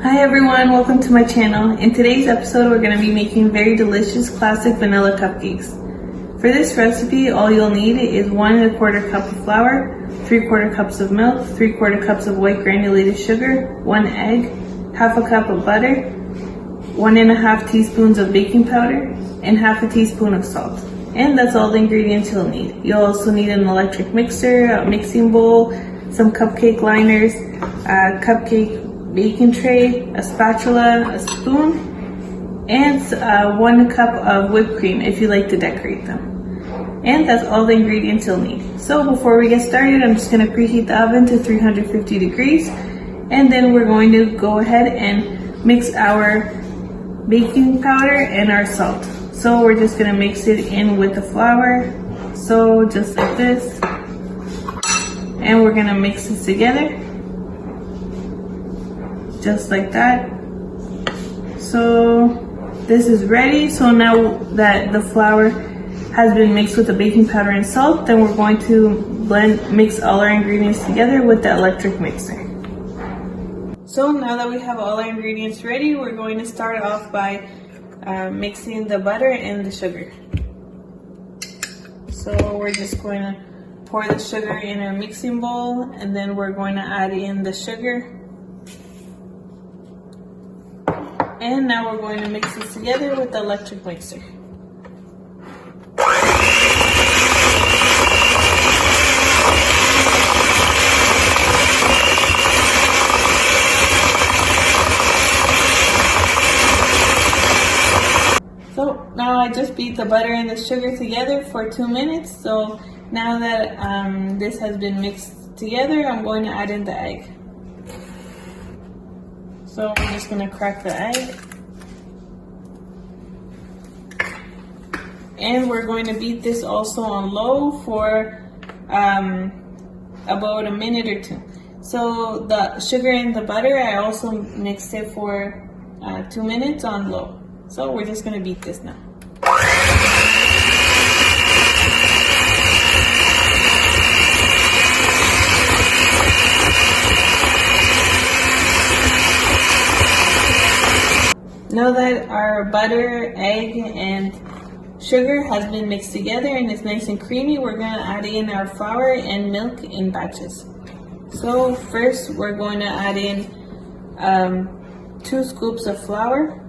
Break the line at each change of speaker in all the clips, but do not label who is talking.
Hi everyone, welcome to my channel. In today's episode, we're going to be making very delicious classic vanilla cupcakes. For this recipe, all you'll need is 1 1/4 cup of flour, 3/4 cups of milk, 3/4 cups of white granulated sugar, 1 egg, half a cup of butter, 1 1/2 teaspoons of baking powder, and half a teaspoon of salt. And that's all the ingredients you'll need. You'll also need an electric mixer, a mixing bowl, some cupcake liners, a cupcake baking tray, a spatula, a spoon, and 1 cup of whipped cream if you like to decorate them. And that's all the ingredients you'll need. So before we get started, I'm just going to preheat the oven to 350 degrees, and then we're going to go ahead and mix our baking powder and our salt. So we're just going to mix it in with the flour, so just like this, and we're going to mix this together just like that. So this is ready. So now that the flour has been mixed with the baking powder and salt, then we're going to mix all our ingredients together with the electric mixer. So now that we have all our ingredients ready, we're going to start off by mixing the butter and the sugar. So we're just going to pour the sugar in our mixing bowl, and then we're going to add in the sugar. And now we're going to mix this together with the electric mixer. So now I just beat the butter and the sugar together for 2 minutes. So now that this has been mixed together, I'm going to add in the egg. So we're just going to crack the egg. And we're going to beat this also on low for about a minute or 2. So the sugar and the butter, I also mixed it for 2 minutes on low. So we're just going to beat this now. Now that our butter, egg, and sugar has been mixed together and it's nice and creamy, we're going to add in our flour and milk in batches. So first we're going to add in 2 scoops of flour.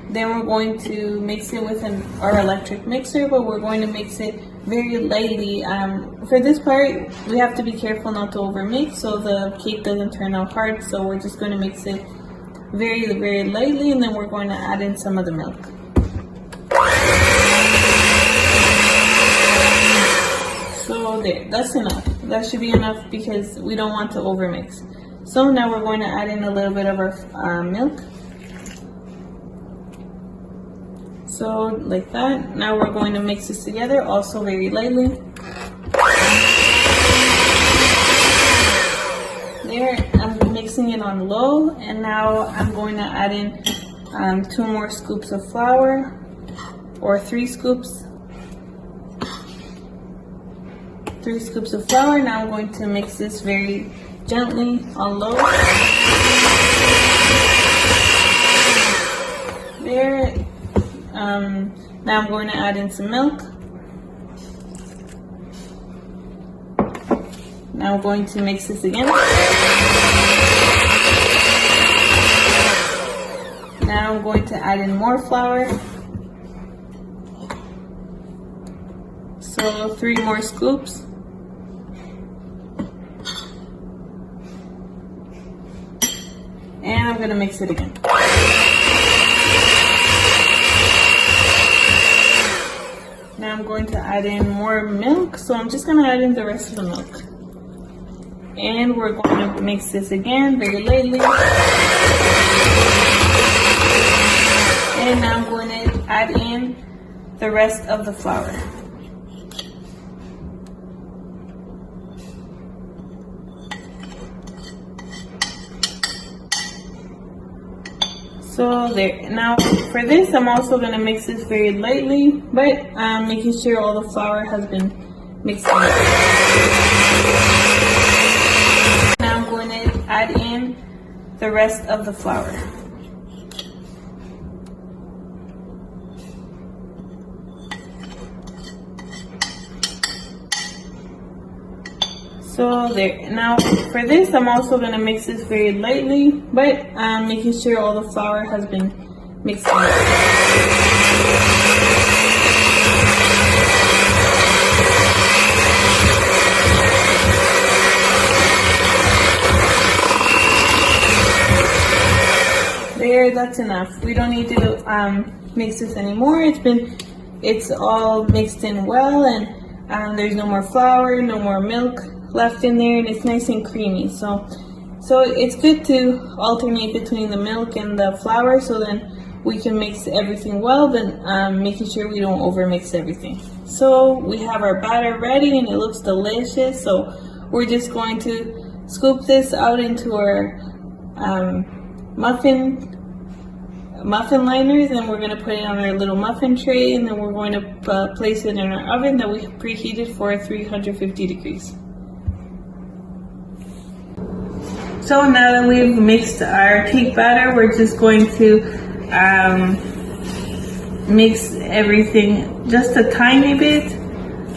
Then we're going to mix it with our electric mixer, but we're going to mix it very lightly. For this part, we have to be careful not to overmix so the cake doesn't turn out hard. So we're just going to mix it very, very lightly, and then we're going to add in some of the milk. So there, that's enough. That should be enough because we don't want to overmix. So now we're going to add in a little bit of our milk. So like that. Now we're going to mix this together also very lightly. There, I'm mixing it on low, and now I'm going to add in 2 more scoops of flour, or 3 scoops. 3 scoops of flour. Now I'm going to mix this very gently on low. There. Now I'm going to add in some milk. Now I'm going to mix this again. Now I'm going to add in more flour. So 3 more scoops. And I'm going to mix it again. Now I'm going to add in more milk. So I'm just going to add in the rest of the milk. And we're going to mix this again very lightly. And now I'm going to add in the rest of the flour. So there. Now for this, I'm also going to mix this very lightly, but making sure all the flour has been mixed in. Now I'm going to add in the rest of the flour. So there. Now for this, I'm also going to mix this very lightly, but making sure all the flour has been mixed in. There, that's enough. We don't need to mix this anymore. It's all mixed in well, and there's no more flour, no more milk left in there, and it's nice and creamy. So it's good to alternate between the milk and the flour, so then we can mix everything well, but making sure we don't over mix everything. So we have our batter ready, and it looks delicious. So we're just going to scoop this out into our muffin liners, and we're going to put it on our little muffin tray, and then we're going to place it in our oven that we preheated for 350 degrees. So now that we've mixed our cake batter, we're just going to mix everything just a tiny bit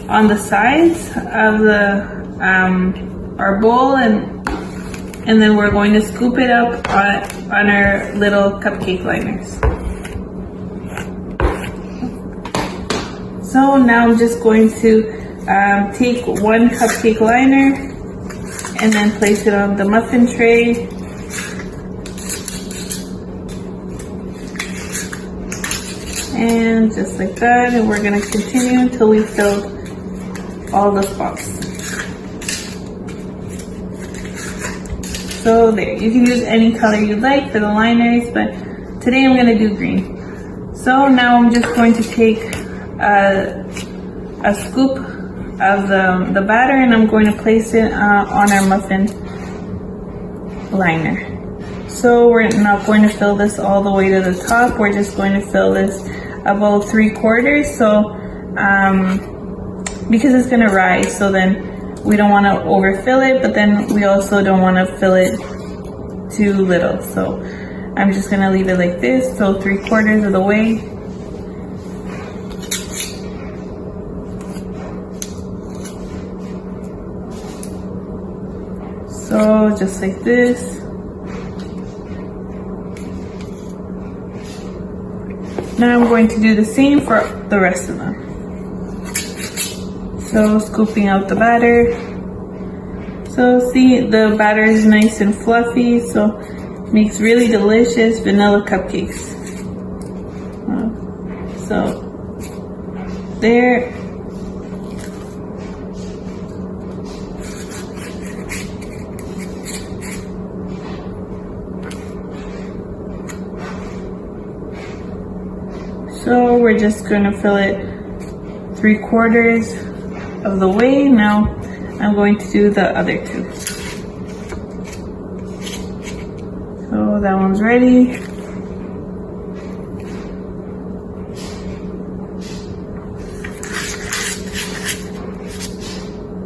on the sides of the our bowl, and then we're going to scoop it up on our little cupcake liners. So now I'm just going to take one cupcake liner and then place it on the muffin tray. And just like that, and we're going to continue until we fill all the spots. So there, you can use any color you like for the liners, but today I'm going to do green. So now I'm just going to take a scoop of the batter, and I'm going to place it on our muffin liner. So we're not going to fill this all the way to the top. We're just going to fill this about 3/4. So because it's going to rise, so then we don't want to overfill it, but then we also don't want to fill it too little. So I'm just going to leave it like this, so 3/4 of the way. So just like this. Now I'm going to do the same for the rest of them. So scooping out the batter. So see, the batter is nice and fluffy, so it makes really delicious vanilla cupcakes. So there. So we're just going to fill it 3/4 of the way. Now I'm going to do the other two. So that one's ready.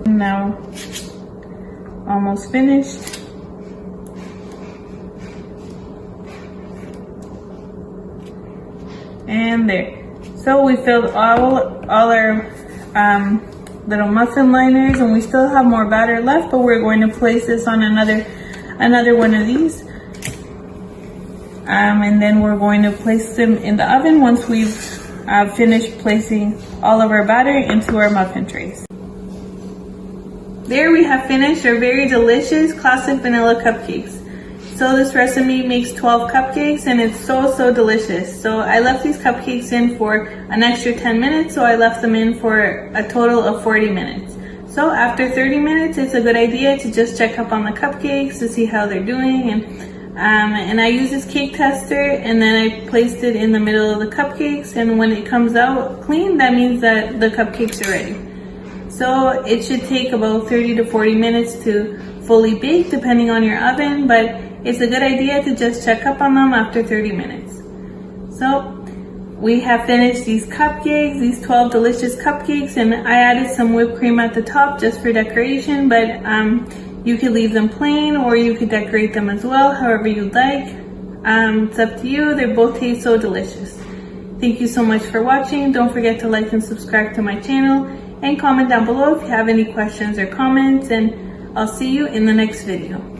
Now almost finished. And there. So we filled all our little muffin liners, and we still have more batter left, but we're going to place this on another one of these. And then we're going to place them in the oven once we've finished placing all of our batter into our muffin trays. There we have finished our very delicious classic vanilla cupcakes. So this recipe makes 12 cupcakes, and it's so delicious. So I left these cupcakes in for an extra 10 minutes, so I left them in for a total of 40 minutes. So after 30 minutes, it's a good idea to just check up on the cupcakes to see how they're doing. And I use this cake tester, and then I placed it in the middle of the cupcakes, and when it comes out clean, that means that the cupcakes are ready. So it should take about 30 to 40 minutes to fully bake, depending on your oven, but it's a good idea to just check up on them after 30 minutes. So we have finished these cupcakes, these 12 delicious cupcakes, and I added some whipped cream at the top just for decoration, but You could leave them plain or you could decorate them as well, however you'd like. It's up to you. They both taste so delicious. Thank you so much for watching. Don't forget to like and subscribe to my channel and comment down below if you have any questions or comments, and I'll see you in the next video.